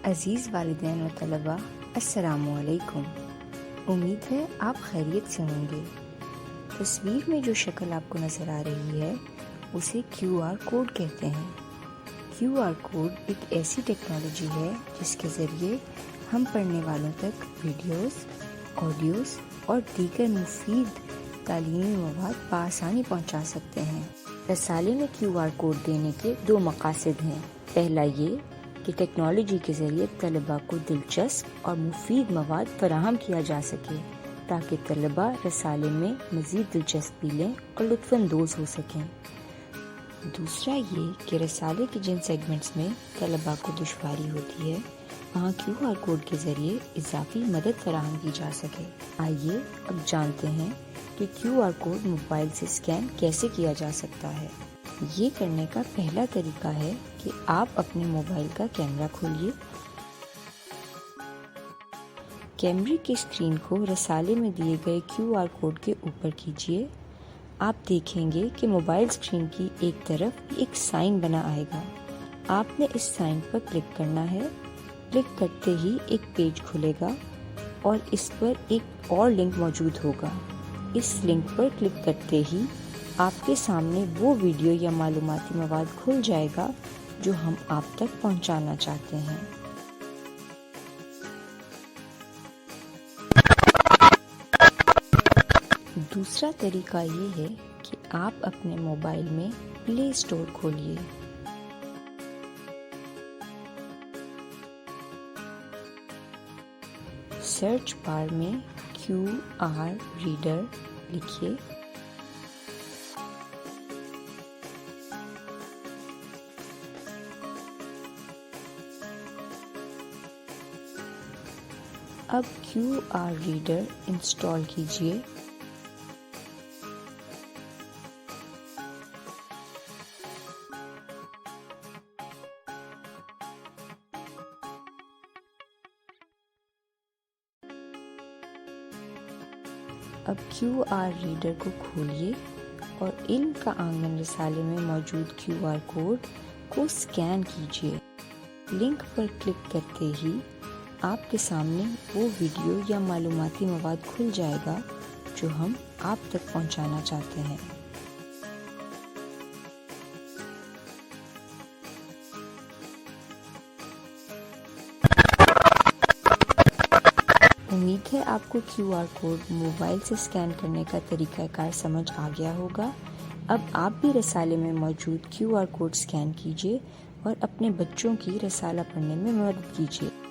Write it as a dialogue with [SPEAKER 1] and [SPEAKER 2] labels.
[SPEAKER 1] عزیز والدین و طلباء، السلام علیکم۔ امید ہے آپ خیریت سے ہوں گے۔ تصویر میں جو شکل آپ کو نظر آ رہی ہے اسے QR کوڈ کہتے ہیں۔ QR کوڈ ایک ایسی ٹیکنالوجی ہے جس کے ذریعے ہم پڑھنے والوں تک ویڈیوز، آڈیوز اور دیگر مفید تعلیمی مواد بآسانی پہنچا سکتے ہیں۔ رسالے میں QR کوڈ دینے کے دو مقاصد ہیں۔ پہلا یہ کہ ٹیکنالوجی کے ذریعے طلباء کو دلچسپ اور مفید مواد فراہم کیا جا سکے تاکہ طلباء رسالے میں مزید دلچسپی لیں اور لطف اندوز ہو سکیں۔ دوسرا یہ کہ رسالے کے جن سیگمنٹس میں طلباء کو دشواری ہوتی ہے وہاں QR کوڈ کے ذریعے اضافی مدد فراہم کی جا سکے۔ آئیے اب جانتے ہیں کہ QR کوڈ موبائل سے اسکین کیسے کیا جا سکتا ہے۔ یہ کرنے کا پہلا طریقہ ہے کہ آپ اپنے موبائل کا کیمرہ کھولیے۔ کیمرے کی اسکرین کو رسالے میں دیے گئے QR کوڈ کے اوپر کیجیے۔ آپ دیکھیں گے کہ موبائل اسکرین کی ایک طرف ایک سائن بنا آئے گا۔ آپ نے اس سائن پر کلک کرنا ہے۔ کلک کرتے ہی ایک پیج کھلے گا اور اس پر ایک اور لنک موجود ہوگا۔ اس لنک پر کلک کرتے ہی آپ کے سامنے وہ ویڈیو یا معلوماتی مواد کھل جائے گا جو ہم آپ تک پہنچانا چاہتے ہیں۔ دوسرا طریقہ یہ ہے کہ آپ اپنے موبائل میں پلے اسٹور کھولیے۔ سرچ بار میں QR ریڈر لکھیے۔ اب QR ریڈر انسٹال کیجیے۔ اب QR ریڈر کو کھولیے اور علم کا آنگن رسالے میں موجود QR کوڈ کو اسکین کیجیے۔ لنک پر کلک کرتے ہی آپ کے سامنے وہ ویڈیو یا معلوماتی مواد کھل جائے گا جو ہم آپ تک پہنچانا چاہتے ہیں۔ امید ہے آپ کو QR کوڈ موبائل سے اسکین کرنے کا طریقہ کار سمجھ آ گیا ہوگا۔ اب آپ بھی رسالے میں موجود QR کوڈ اسکین کیجیے اور اپنے بچوں کی رسالہ پڑھنے میں مدد کیجیے۔